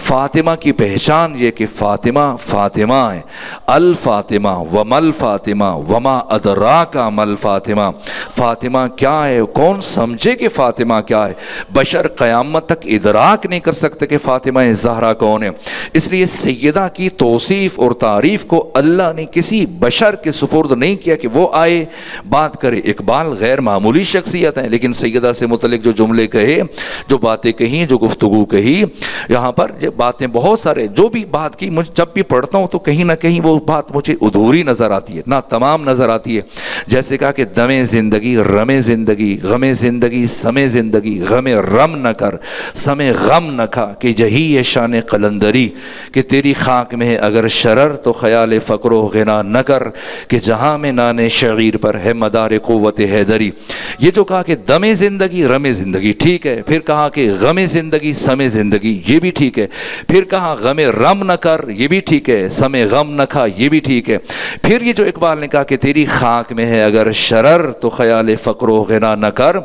فاطمہ کی پہچان یہ کہ فاطمہ فاطمہ ہے، الفاطمہ ومل فاطمہ وما ادراک مل فاطمہ، فاطمہ کیا ہے، کون سمجھے کہ فاطمہ کیا ہے۔ بشر قیامت تک ادراک نہیں کر سکتے کہ فاطمہ زہرا کون ہے۔ اس لیے سیدہ کی توصیف اور تعریف کو اللہ نے کسی بشر کے سپرد نہیں کیا کہ وہ آئے بات کرے۔ اقبال غیر معمولی شخصیت ہیں، لیکن سیدہ سے متعلق جو جملے کہے، جو باتیں کہیں، جو گفتگو کہی، یہاں پر باتیں بہت سارے جو بھی بات کی، مجھے جب بھی پڑھتا ہوں تو کہیں نہ کہیں وہ بات مجھے ادھوری نظر آتی ہے، نہ تمام نظر آتی ہے۔ جیسے کہا کہ دم زندگی رم زندگی، غم زندگی سم زندگی، غم رم نہ کر سم غم نہ کھا، کہ یہی ہے شان قلندری کہ تیری خاک میں ہے اگر شرر تو خیال فقر و غنا نہ کر، کہ جہاں میں نان شعیر پر ہے مدار قوت حیدری۔ یہ جو کہا کہ دم زندگی رم زندگی ٹھیک ہے، پھر کہا کہ غم زندگی سم زندگی یہ بھی ٹھیک ہے، پھر کہا غم رم نہ کر یہ بھی ٹھیک ہے، سم غم نہ کھا یہ بھی ٹھیک ہے، پھر یہ جو اقبال نے کہا کہ تیری خاک میں ہے اگر شرر تو خیال فقر و غنا نہ کر،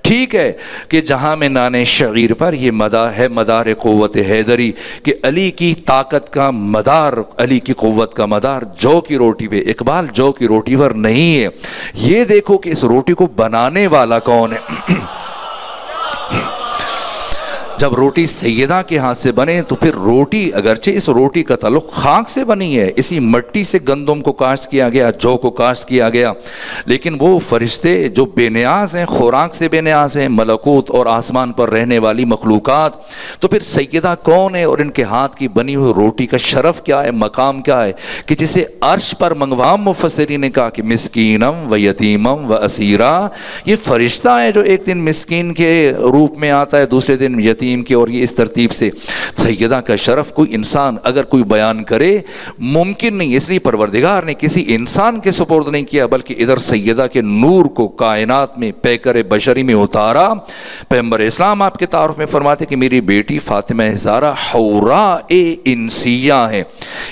ٹھیک ہے کہ جہاں میں نان شعیر پر یہ مدار قوت حیدری، کہ علی کی طاقت کا مدار، علی کی قوت کا مدار جو کی روٹی پہ۔ اقبال جو کی روٹی پر نہیں ہے، یہ دیکھو کہ اس روٹی کو بنانے والا کون ہے۔ جب روٹی سیدہ کے ہاتھ سے بنے تو پھر روٹی، اگرچہ اس روٹی کا تعلق خاک سے بنی ہے، اسی مٹی سے گندم کو کاشت کیا گیا، جو کو کاشت کیا گیا، لیکن وہ فرشتے جو بے نیاز ہیں، خوراک سے بے نیاز ہیں، ملکوت اور آسمان پر رہنے والی مخلوقات، تو پھر سیدہ کون ہے اور ان کے ہاتھ کی بنی ہوئی روٹی کا شرف کیا ہے، مقام کیا ہے، کہ جسے عرش پر منگوام مفسرین نے کہا کہ مسکینم و یتیمم و اسیرا، یہ فرشتہ ہے جو ایک دن مسکین کے روپ میں آتا ہے، دوسرے دن یتیم کے، اور یہ اس ترتیب سے۔ سیدہ کا شرف کوئی انسان اگر کوئی بیان کرے ممکن نہیں، اس لیے پروردگار نے کسی انسان کے سپرد نہیں کیا، بلکہ ادھر سیدہ کے نور کو کائنات میں پیکر بشری میں اتارا۔ پیغمبر اسلام آپ کے تعارف میں فرماتے کہ میری بیٹی فاطمہ زہرا حوراء انسیہ ہے،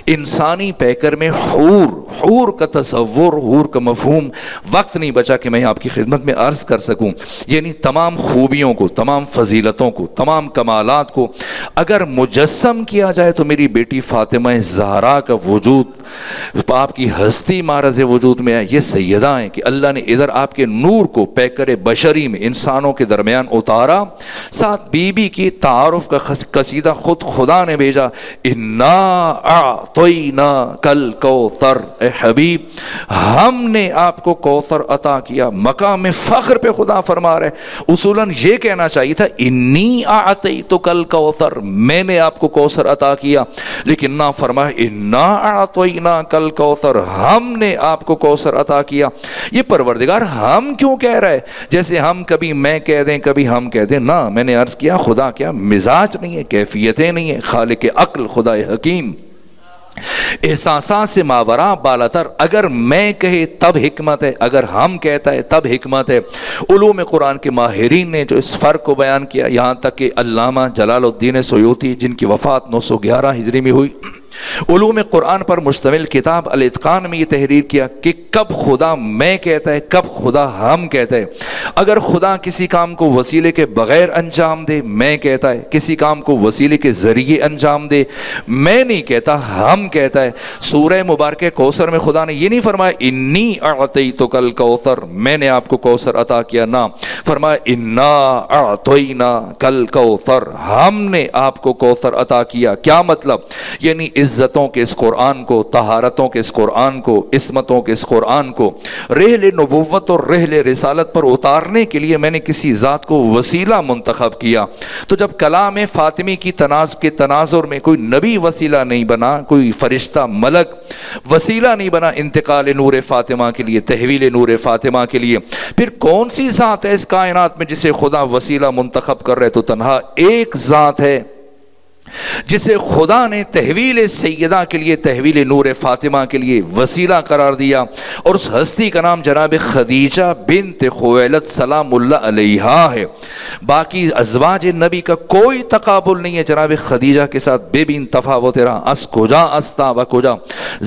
انسانی پیکر میں حور، حور کا تصور، حور کا مفہوم وقت نہیں بچا کہ میں آپ کی خدمت میں عرض کر سکوں. یعنی تمام خوبیوں کو، تمام فضیلتوں کو، تمام کمالات کو اگر مجسم کیا جائے تو میری بیٹی فاطمہ زہرا کا وجود، آپ کی ہستی معرض وجود میں ہے. یہ سیدہ ہیں کہ اللہ نے ادھر آپ کے نور کو پیکر بشری میں انسانوں کے درمیان اتارا، ساتھ بی بی کی تعارف کا قصیدہ خود خدا نے بھیجا. انا اعطینا کل کوثر، اے حبیب ہم نے آپ کو کوثر عطا کیا. مقام فخر پہ خدا فرما رہے. اصولاً یہ کہنا چاہیے تھا انی اعطیتک الکوثر، میں نے آپ کو کوثر عطا کیا، لیکن نہ فرمایا انا اعطینا کل کوثر، ہم نے آپ کو کوثر عطا کیا. یہ پروردگار ہم کیوں کہہ رہے؟ جیسے ہم کبھی میں کہہ دیں کبھی ہم کہہ دیں. نہ، میں نے عرض کیا خدا کیا مزاج نہیں ہے، کیفیتیں نہیں ہیں. خالق عقل، خدا حکیم، احساسات سے ماورا بالاتر. اگر میں کہے تب حکمت ہے، اگر ہم کہتا ہے تب حکمت ہے. علوم قرآن کے ماہرین نے جو اس فرق کو بیان کیا، یہاں تک کہ علامہ جلال الدین سیوطی جن کی وفات 911 ہجری میں ہوئی، علوم قرآن پر مشتمل کتاب الاتقان میں یہ تحریر کیا کہ کب خدا میں کہتا ہے، کب خدا ہم کہتا ہے. اگر خدا کسی کام کو وسیلے کے بغیر انجام دے میں کہتا ہے، کسی کام کو وسیلے کے ذریعے انجام دے میں نہیں کہتا، ہم کہتا ہے. سورہ مبارکہ کوثر میں خدا نے یہ نہیں فرمایا انی اعطیتک الکوثر، میں نے آپ کو کوثر عطا کیا، نہ فرمایا انا اعطینا کل کوثر، ہم نے آپ کو کوثر عطا کیا. کیا مطلب؟ یعنی عزتوں کے اس قرآن کو، طہارتوں کے اس قرآن کو، عصمتوں کے اس قرآن کو رحل نبوت اور رحل رسالت پر اتارنے کے لیے میں نے کسی ذات کو وسیلہ منتخب کیا. تو جب کلام فاطمی کی تناظر میں کوئی نبی وسیلہ نہیں بنا، کوئی فرشتہ ملک وسیلہ نہیں بنا انتقال نور فاطمہ کے لیے، تحویل نور فاطمہ کے لیے، پھر کون سی ذات ہے اس کائنات میں جسے خدا وسیلہ منتخب کر رہے؟ تو تنہا ایک ذات ہے جسے خدا نے تحویل سیدہ کے لیے، تحویل نور فاطمہ کے لیے وسیلہ قرار دیا، اور اس ہستی کا نام جناب خدیجہ بنت خویلد سلام اللہ علیہا ہے. باقی ازواج نبی کا کوئی تقابل نہیں ہے جناب خدیجہ کے ساتھ. بے بین تفاوت رہا، اس کجا استا و کجا،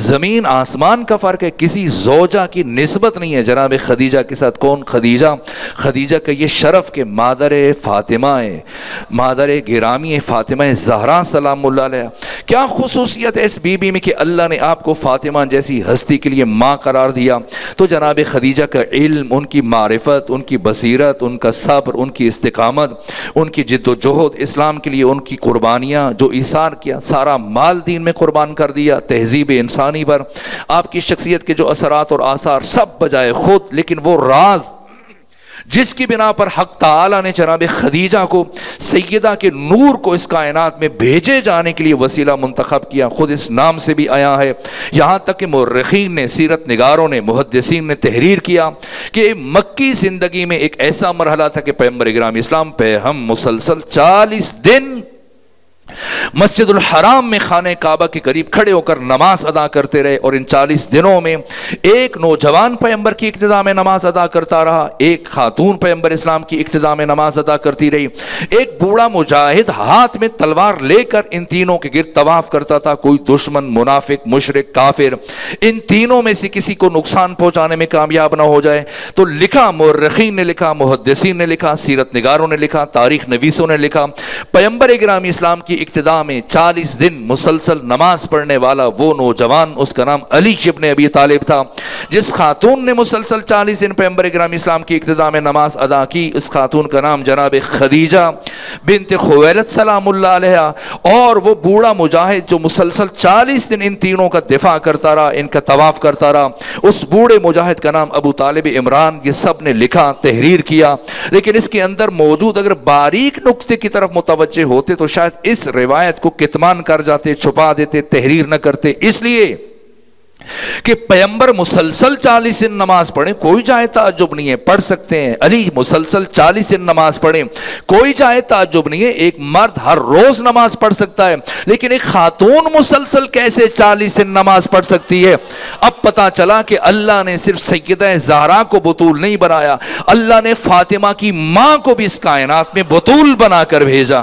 زمین آسمان کا فرق ہے. کسی زوجہ کی نسبت نہیں ہے جناب خدیجہ کے ساتھ. کون خدیجہ؟ خدیجہ کا یہ شرف کہ مادر فاطمہ ہے، مادر گرامی فاطمہ زہرا سلام اللہ علیہ. کیا خصوصیت ہے اس بی بی میں کہ اللہ نے آپ کو فاطمہ جیسی ہستی کے لیے ماں قرار دیا؟ تو جناب خدیجہ کا علم، ان کی معرفت، ان کی بصیرت، ان کا صبر، ان کی استقامت، ان کی جد و جہد اسلام کے لیے، ان کی قربانیاں جو ایثار کیا، سارا مال دین میں قربان کر دیا تہذیب انسانی پر. آپ کی شخصیت کے جو اثرات اور آثار سب بجائے خود، لیکن وہ راز جس کی بنا پر حق تعالی نے جناب خدیجہ کو، سیدہ کے نور کو اس کائنات میں بھیجے جانے کے لیے وسیلہ منتخب کیا، خود اس نام سے بھی آیا ہے. یہاں تک کہ مورخین نے، سیرت نگاروں نے، محدثین نے تحریر کیا کہ مکی زندگی میں ایک ایسا مرحلہ تھا کہ پیغمبر گرامی اسلام پہ ہم مسلسل 40 دن مسجد الحرام میں خانہ کعبہ کے قریب کھڑے ہو کر نماز ادا کرتے رہے. اور ان 40 دنوں میں ایک نوجوان پیغمبر کی اقتداء میں نماز ادا کرتا رہا، ایک خاتون پیغمبر اسلام کی اقتداء میں نماز ادا کرتی رہی، ایک بوڑھا مجاہد ہاتھ میں تلوار لے کر ان تینوں کے گرد طواف کرتا تھا. کوئی دشمن، منافق، مشرک، کافر ان تینوں میں سے کسی کو نقصان پہنچانے میں کامیاب نہ ہو جائے. تو لکھا، مورخین نے لکھا، محدثین نے لکھا، سیرت نگاروں نے لکھا، تاریخ نویسوں نے لکھا، پیغمبر گرامی اسلام کی ابتدا میں 40 دن مسلسل نماز پڑھنے والا وہ نوجوان، اس کا نام علی ابن ابی طالب تھا. جس خاتون نے مسلسل 40 دن پیغمبر گرامی اسلام کی ابتدا میں نماز ادا کی، اس خاتون کا نام جناب خدیجہ بنت خویلد سلام اللہ علیہا. اور وہ بوڑھا مجاہد جو مسلسل 40 دن ان تینوں کا دفاع کرتا رہا، ان کا طواف کرتا رہا، اس بوڑھے مجاہد کا نام ابو طالب عمران. یہ سب نے لکھا، تحریر کیا، لیکن اس کے اندر موجود اگر باریک نقطے کی طرف متوجہ ہوتے تو شاید اس روایت کو کتمان کر جاتے، چھپا دیتے، تحریر نہ کرتے. اس لیے کہ پیغمبر مسلسل 40 دن نماز پڑھیں، کوئی جائے تعجب نہیں ہے، پڑھ سکتے ہیں. علی مسلسل 40 دن نماز پڑھیں، کوئی جائے تعجب نہیں ہے. ایک مرد ہر روز نماز پڑھ سکتا ہے، لیکن ایک خاتون مسلسل کیسے 40 دن نماز پڑھ سکتی ہے؟ اب پتا چلا کہ اللہ نے صرف سیدہ زہرا کو بطول نہیں بنایا، اللہ نے فاطمہ کی ماں کو بھی اس کائنات میں بطول بنا کر بھیجا.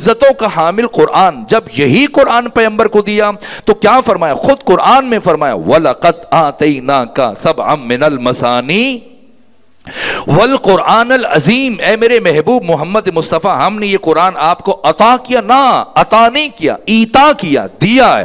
عزتوں کا حامل قرآن، جب یہی قرآن پیغمبر کو دیا تو کیا فرمایا؟ خود قرآن میں فرمایا وَلَقَدْ آتَيْنَاكَ سَبْعًا مِّنَ الْمَثَانِي والقرآن العظیم، اے میرے محبوب محمد مصطفیٰ، ہم نے یہ قرآن آپ کو عطا کیا، نہ عطا نہیں کیا، ایتا کیا، دیا ہے۔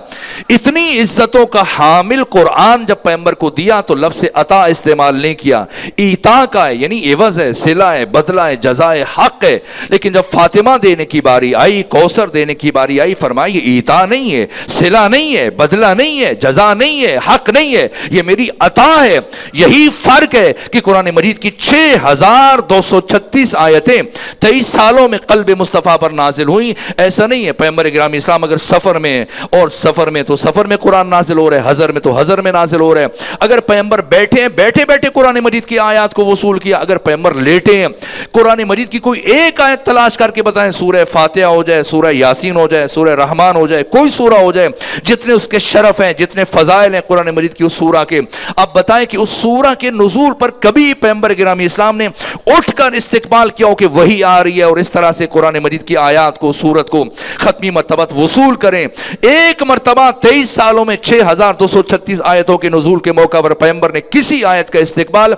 اتنی عزتوں کا حامل قرآن جب پیغمبر کو دیا تو لفظ عطا استعمال نہیں کیا، ایتا کا ہے، یعنی عوض ہے، صلہ ہے، بدلہ ہے، جزائے حق ہے۔ لیکن جب فاطمہ دینے کی باری آئی، کوثر دینے کی باری آئی، فرمائی یہ ایتا نہیں ہے، صلہ نہیں ہے، بدلہ نہیں ہے، جزا نہیں ہے، حق نہیں ہے، یہ میری عطا ہے۔ یہی فرق ہے کہ قرآن مجید کی 6236 آیتیں 23 سالوں میں قلب مصطفیٰ پر نازل ہوئی۔ ایسا نہیں ہے پیغمبر گرامی اسلام اگر سفر میں، اور سفر میں تو سفر میں قرآن نازل ہو رہا ہے، حضر میں تو حضر میں نازل ہو رہا ہے۔ اگر پیغمبر بیٹھے ہیں، بیٹھے بیٹھے قرآن مجید کی آیات کو وصول کیا، اگر پیغمبر لیٹے ہیں، قرآن مجید کی کوئی ایک آیت تلاش کر کے بتائیں، سورہ فاتحہ ہو جائے، سورہ یاسین ہو جائے، سورہ رحمان ہو جائے، کوئی سورہ ہو جائے، جتنے اس کے شرف ہیں، جتنے فضائل ہیں قرآن مجید کی اس سورہ کے، اب بتائیں کہ اس سورہ کے نزول پر کبھی پیغمبر گرامی اسلام نے اٹھ کر استقبال کیا ہو کہ وہی آ رہی ہے اور اس طرح سے قرآن مجید کی آیات کو، سورت کو ختمی مرتبہ وصول کریں؟ ایک مرتبہ 23 سالوں میں 6236 آیتوں کے نزول کے موقع پر پیغمبر نے کسی آیت کا استقبال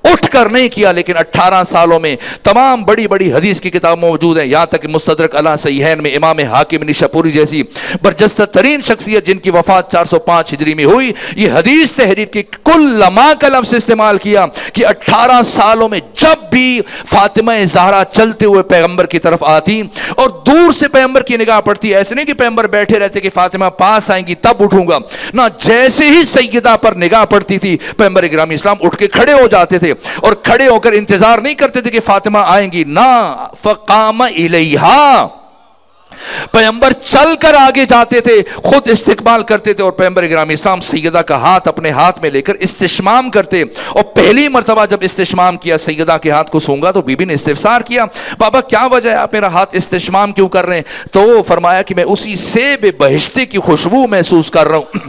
اٹھ کر نہیں کیا، لیکن 18 سالوں میں تمام بڑی بڑی حدیث کی کتاب موجود ہیں، یہاں تک کہ مستدرک علی صحیحین میں امام حاکم نشاپوری جیسی برجستہ ترین شخصیت جن کی وفات 405 ہجری میں ہوئی، یہ حدیث تحریر کی کل لما کا لفظ استعمال کیا کہ 18 سالوں میں جب بھی فاطمہ زہرا چلتے ہوئے پیغمبر کی طرف آتی اور دور سے پیغمبر کی نگاہ پڑتی، ایسے نہیں کہ پیغمبر بیٹھے رہتے کہ فاطمہ پاس آئیں گی تب اٹھوں گا، نہ، جیسے ہی سیدہ پر نگاہ پڑتی تھی پیغمبر گرامی اسلام اٹھ کے کھڑے ہو جاتے تھے، اور کھڑے ہو کر انتظار نہیں کرتے تھے کہ فاطمہ آئیں گی، نہ، فقام الیہا، پیغمبر چل کر آگے جاتے تھے، خود استقبال کرتے تھے، اور پیغمبر گرامی اسلام سیدہ کا ہاتھ اپنے ہاتھ میں لے کر استشمام کرتے، اور پہلی مرتبہ جب استشمام کیا، سیدہ کے ہاتھ کو سونگا تو بی بی نے استفسار کیا، بابا کیا وجہ ہے آپ میرا ہاتھ استشمام کیوں کر رہے ہیں؟ تو وہ فرمایا کہ میں اسی سیب بہشتی کی خوشبو محسوس کر رہا ہوں۔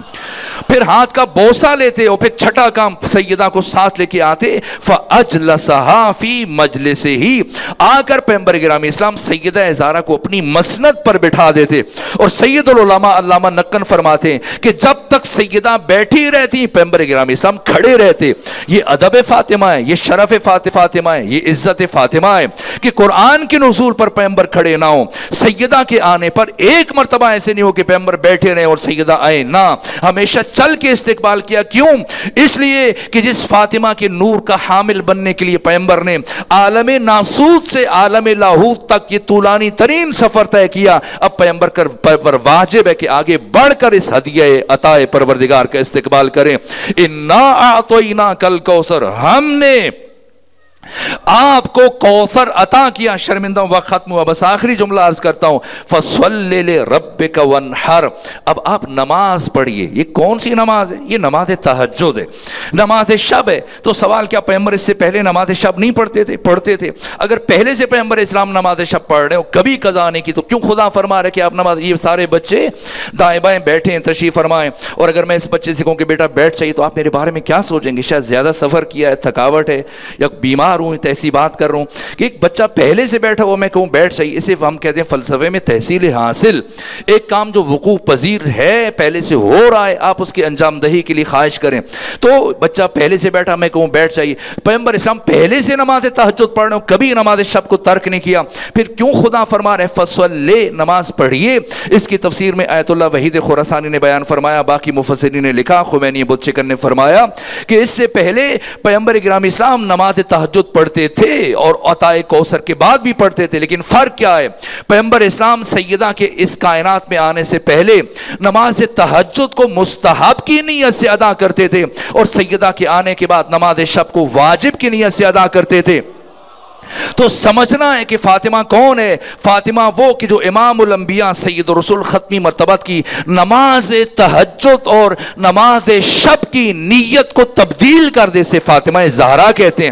پھر ہاتھ کا بوسہ لیتے اور پھر چھٹا کام سیدہ کو ساتھ لے کے آتے، فَأَجْلَسَهَا فِي مَجْلِسِهِ، آ کر پیغمبر گرامی اسلام سیدہ زہرا کو اپنی مسند پر بٹھا دیتے، اور سید العلماء علامہ نقن فرماتے ہیں کہ جب تک سیدہ بیٹھی رہتی پیغمبر گرامی اسلام کھڑے رہتے۔ یہ ادب فاطمہ ہے، یہ شرف فاطمہ ہے، یہ عزت فاطمہ ہے کہ قرآن کے نزول پر پیغمبر کھڑے نہ ہوں، سیدہ کے آنے پر ایک مرتبہ ایسے نہیں ہو کہ پیغمبر بیٹھے رہے اور سیدہ آئے، نہ، ہمیشہ چل کے استقبال کیا۔ کیوں؟ اس لیے کہ جس فاطمہ کے نور کا حامل بننے کے لیے پیغمبر نے عالم ناسوت سے عالم لاہوت تک یہ طولانی ترین سفر طے کیا، اب پیغمبر پر واجب ہے کہ آگے بڑھ کر اس ہدیہ عطا پروردگار کا استقبال کریں۔ انا اعطیناک الکوثر، ہم نے آپ کو کوثر عطا کیا۔ شرمندہ وقت ختم ہوا، بس آخری جملہ عرض کرتا ہوں، فَصَلِّ لِرَبِّكَ وَانْحَرْ، اب آپ نماز پڑھیے۔ یہ کون سی نماز ہے؟ یہ نماز تہجد ہے، نماز شب ہے۔ تو سوال کیا پیغمبر اس سے پہلے نماز شب نہیں پڑھتے تھے؟ پڑھتے تھے۔ اگر پہلے سے پیغمبر اسلام نماز شب پڑھ رہے ہو، کبھی قضا نہیں کی، تو کیوں خدا فرما رہے کہ آپ نماز، یہ سارے بچے دائیں بائیں بیٹھے ہیں، تشریف فرمائیں، اور اگر میں اس بچے سے کہوں کہ بیٹا بیٹھ جائیے تو آپ میرے بارے میں کیا سوچیں گے؟ شاید زیادہ سفر کیا ہے، تھکاوٹ ہے، یا بیمار ہوں تو ایسی بات کر رہا ہوں کہ ایک بچہ پہلے سے بیٹھا ہوا میں کہوں بیٹھ جائیے، اسے ہم کہتے ہیں فلسفے میں تحصیل حاصل۔ ایک کام جو وقوع پذیر ہے، پہلے سے ہو رہا ہے، آپ اس کی انجام دہی کے لیے خواہش کریں، تو بچہ پہلے سے بیٹھا میں کہوں بیٹھ جائیے۔ پیغمبر اسلام پہلے سے نماز تہجد پڑھ رہے ہو، کبھی نماز شب کو ترک نہیں کیا، پھر کیوں خدا فرما رہے فصلی، نماز پڑھیے؟ اس کی تفسیر میں آیت اللہ وحید خراسانی نے بیان فرمایا، باقی مفسرین نے لکھا، خمینی بت شکن نے فرمایا کہ اس سے پہلے پیغمبر گرامی اسلام نماز تہجد پڑھتے تھے اور عطا کوثر کے بعد بھی پڑھتے تھے، لیکن فرق کیا ہے؟ پیغمبر اسلام سیدہ کے اس کائنات میں آنے سے پہلے نماز تہجد کو مستحب کی نیت سے ادا کرتے تھے، اور سیدہ کے آنے کے بعد نماز شب کو واجب کی نیت سے ادا کرتے تھے۔ تو سمجھنا ہے کہ فاطمہ کون ہے؟ فاطمہ وہ کہ جو امام الانبیاء سید الرسول ختمی مرتبت کی نماز تہجد اور نماز شب کی نیت کو تبدیل کر دے سے فاطمہ زہرا کہتے ہیں۔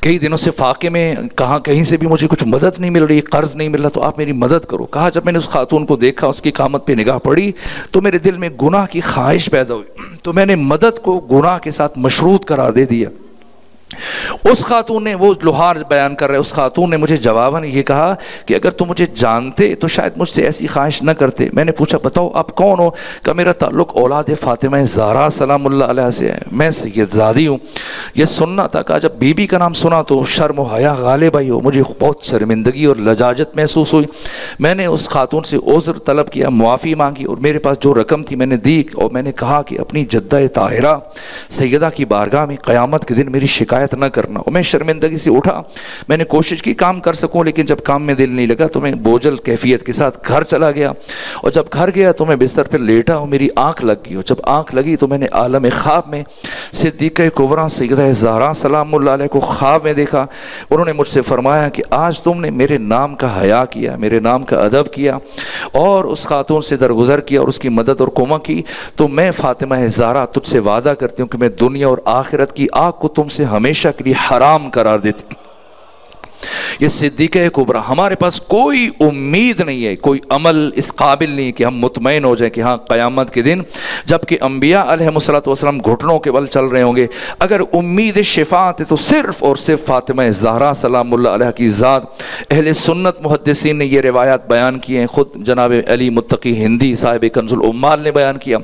کئی دنوں سے فاقے میں کہاں کہیں سے بھی مجھے کچھ مدد نہیں مل رہی، قرض نہیں مل رہا، تو آپ میری مدد کرو۔ کہا جب میں نے اس خاتون کو دیکھا، اس کی قامت پہ نگاہ پڑی تو میرے دل میں گناہ کی خواہش پیدا ہوئی، تو میں نے مدد کو گناہ کے ساتھ مشروط قرار دے دیا۔ اس خاتون نے، وہ لوہار بیان کر رہے، اس خاتون نے مجھے جواباً یہ کہا کہ اگر تم مجھے جانتے تو شاید مجھ سے ایسی خواہش نہ کرتے۔ میں نے پوچھا بتاؤ آپ کون ہو؟ کہ میرا تعلق اولاد فاطمہ زہرا سلام اللہ علیہ سے ہے، میں سید زادی ہوں۔ یہ سننا تھا کہ جب بی بی کا نام سنا تو شرم و حیا غالب آئی ہو، مجھے بہت شرمندگی اور لجاجت محسوس ہوئی۔ میں نے اس خاتون سے عذر طلب کیا، معافی مانگی، اور میرے پاس جو رقم تھی میں نے دی، اور میں نے کہا کہ اپنی جدہ طاہرہ سیدہ کی بارگاہ میں قیامت کے دن میری شکایت نہ کرنا۔ اور میں شرمندگی سے اٹھا، میں نے کوشش کی کام کر سکوں، لیکن جب کام میں دل نہیں لگا تو میں بوجھل کیفیت کے ساتھ گھر چلا گیا۔ اور جب گھر گیا تو میں بستر پر لیٹا اور میری آنکھ لگ گئی، اور جب آنکھ لگی تو میں نے عالم خواب میں صدیقہ کبریٰ سیدہ زہرا سلام اللہ علیہ کو خواب میں دیکھا۔ انہوں نے مجھ سے فرمایا کہ آج تم نے میرے نام کا حیا کیا، میرے نام کا ادب کیا اور اس خاتون سے درگزر کیا اور اس کی مدد اور کمک کی، تو میں فاطمہ زہرا تجھ سے وعدہ کرتی ہوں کہ میں دنیا اور آخرت کی آگ کو تم سے ہمیشہ کے لیے حرام قرار دیتی ہوں۔ یہ صدیقہ کبریٰ، ہمارے پاس کوئی امید نہیں ہے، کوئی عمل اس قابل نہیں کہ ہم مطمئن ہو جائیں کہ ہاں قیامت کے دن جبکہ انبیاء علیہم السلام گھٹنوں کے بل چل رہے ہوں گے، اگر امید شفاعت ہے تو صرف اور صرف فاطمہ زہرا سلام اللہ علیہ کی ذات۔ اہل سنت محدثین نے یہ روایات بیان کی ہیں، خود جناب علی متقی ہندی صاحب کنز العمال نے بیان کیا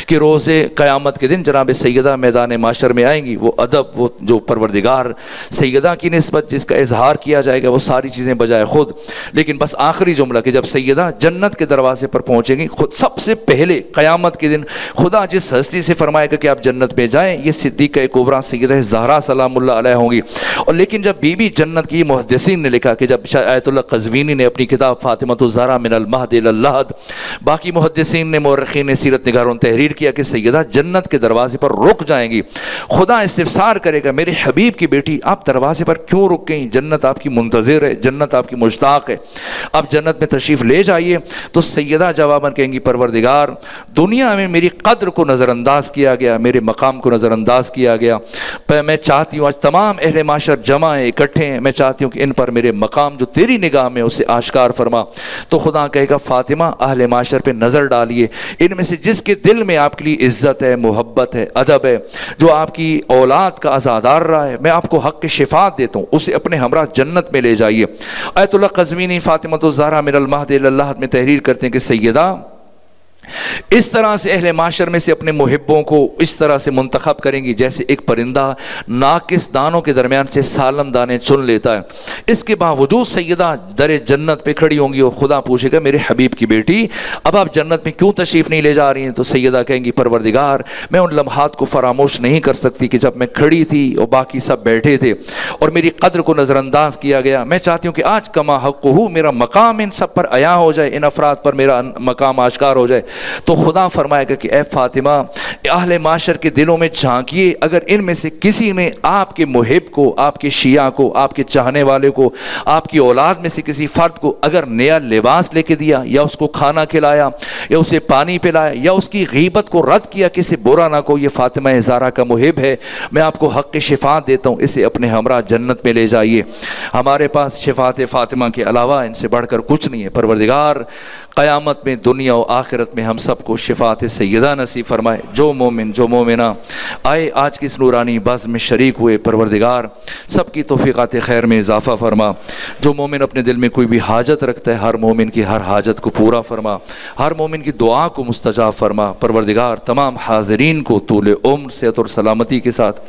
کہ روز قیامت کے دن جناب سیدہ میدان معاشر میں آئیں گی، وہ ادب، وہ جو پروردگار سیدہ کی نسبت جس کا اظہار کیا جائے گا، وہ ساری چیزیں بجائے خود، لیکن بس آخری جملہ کہ جب سیدہ جنت کے دروازے پر پہنچیں گی، خود سب سے پہلے قیامت کے دن خدا جس ہستی سے فرمائے گا کہ آپ جنت میں جائیں، یہ صدیقہ کبریٰ سیدہ زہرا سلام اللہ علیہ ہوں گی۔ اور لیکن جب بی بی جنت کی، محدثین نے لکھا کہ جب آیت اللہ قزوینی نے اپنی کتاب فاطمہ الزہرا من المہد الی اللحد، باقی محدثین نے، مورخین سیرت نگاروں نے تحریر کیا کہ سیدہ جنت کے دروازے پر رک جائیں گی، خدا استفسار کرے گا میرے حبیب کی بیٹی آپ دروازے پر کیوں رک گئیں؟ جنت آپ کی منتظر ہے، جنت آپ کی مشتاق ہے، آپ جنت میں تشریف لے جائیے۔ تو سیدہ جواباً کہیں گی پروردگار دنیا میں میری قدر کو نظر انداز کیا گیا، میرے مقام کو نظر انداز کیا گیا، میں چاہتی ہوں آج تمام اہل معاشر جمع ہیں، اکٹھے ہیں، میں چاہتی ہوں کہ ان پر میرے مقام جو تیری نگاہ میں اسے آشکار فرما۔ تو خدا کہے گا فاطمہ اہل معاشر پہ نظر ڈالیے، ان میں سے جس کے دل میں آپ کے لیے عزت ہے، محبت ہے، ادب ہے، جو آپ کی اولاد کا عزادار رہا ہے، میں آپ کو حق کی شفاعت دیتا ہوں، اسے اپنے ہمراہ جنت میں لے جائیے۔ آیت اللہ قزوینی فاطمہ الزہرا من المہد الی اللحد میں تحریر کرتے ہیں کہ سیدہ اس طرح سے اہل معاشر میں سے اپنے محبوں کو اس طرح سے منتخب کریں گی جیسے ایک پرندہ ناقص دانوں کے درمیان سے سالم دانے چن لیتا ہے۔ اس کے باوجود سیدہ در جنت پہ کھڑی ہوں گی اور خدا پوچھے گا میرے حبیب کی بیٹی اب آپ جنت میں کیوں تشریف نہیں لے جا رہی ہیں؟ تو سیدہ کہیں گی پروردگار میں ان لمحات کو فراموش نہیں کر سکتی کہ جب میں کھڑی تھی اور باقی سب بیٹھے تھے اور میری قدر کو نظر انداز کیا گیا۔ میں چاہتی ہوں کہ آج کما حق ہو میرا مقام ان سب پر عیاں ہو جائے، ان افراد پر میرا مقام آشکار ہو جائے۔ تو خدا فرمائے گا کہ اے فاطمہ اہل معاشر کے دلوں میں جھانکیے، اگر ان میں سے کسی نے آپ کے محب کو، آپ کے شیعہ کو، آپ کے چاہنے والے کو، آپ کی اولاد میں سے کسی فرد کو اگر نیا لباس لے کے دیا یا اس کو کھانا کھلایا یا اسے پانی پلایا یا اس کی غیبت کو رد کیا کہ اسے برا نہ کو، یہ فاطمہ زہرا کا محب ہے، میں آپ کو حق شفاعت دیتا ہوں، اسے اپنے ہمراہ جنت میں لے جائیے۔ ہمارے پاس شفاعت فاطمہ کے علاوہ ان سے بڑھ کر کچھ نہیں ہے۔ پروردگار قیامت میں دنیا و آخرت میں ہم سب کو شفاعت سیدہ نصیب فرمائے۔ جو مومن جو مومنہ آئے آج کی اس نورانی بزم میں شریک ہوئے، پروردگار سب کی توفیقات خیر میں اضافہ فرما۔ جو مومن اپنے دل میں کوئی بھی حاجت رکھتا ہے ہر مومن کی ہر حاجت کو پورا فرما، ہر مومن کی دعا کو مستجاب فرما۔ پروردگار تمام حاضرین کو طول عمر صحت اور سلامتی کے ساتھ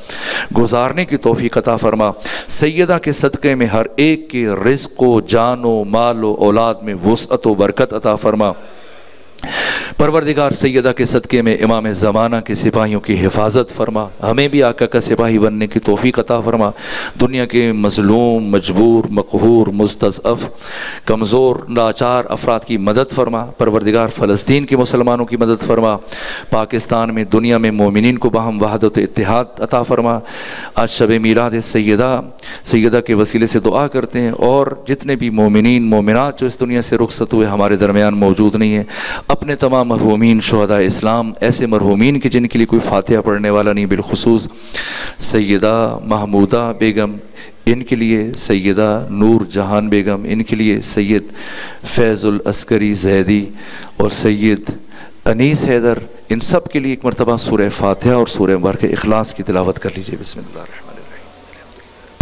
گزارنے کی توفیق عطا فرما۔ سیدہ کے صدقے میں ہر ایک کے رزق و جان و مال و اولاد میں وسعت و برکت عطا فرما۔ پروردگار سیدہ کے صدقے میں امام زمانہ کے سپاہیوں کی حفاظت فرما، ہمیں بھی آقا کا سپاہی بننے کی توفیق عطا فرما۔ دنیا کے مظلوم، مجبور، مقہور، مستضعف، کمزور، لاچار افراد کی مدد فرما۔ پروردگار فلسطین کے مسلمانوں کی مدد فرما، پاکستان میں، دنیا میں مومنین کو باہم وحدت اتحاد عطا فرما۔ آج شب میلاد سیدہ کے وسیلے سے دعا کرتے ہیں، اور جتنے بھی مومنین مومنات جو اس دنیا سے رخصت ہوئے ہمارے درمیان موجود نہیں ہیں، اپنے تمام مرحومین شہداء اسلام، ایسے مرحومین کہ جن کے لیے کوئی فاتحہ پڑھنے والا نہیں، بالخصوص سیدہ محمودہ بیگم، ان کے لیے سیدہ نور جہان بیگم، ان کے لیے سید فیض العسکری زیدی اور سید انیس حیدر، ان سب کے لیے ایک مرتبہ سورہ فاتحہ اور سورہ مبارکہ اخلاص کی تلاوت کر لیجئے۔ بسم اللہ الرحمن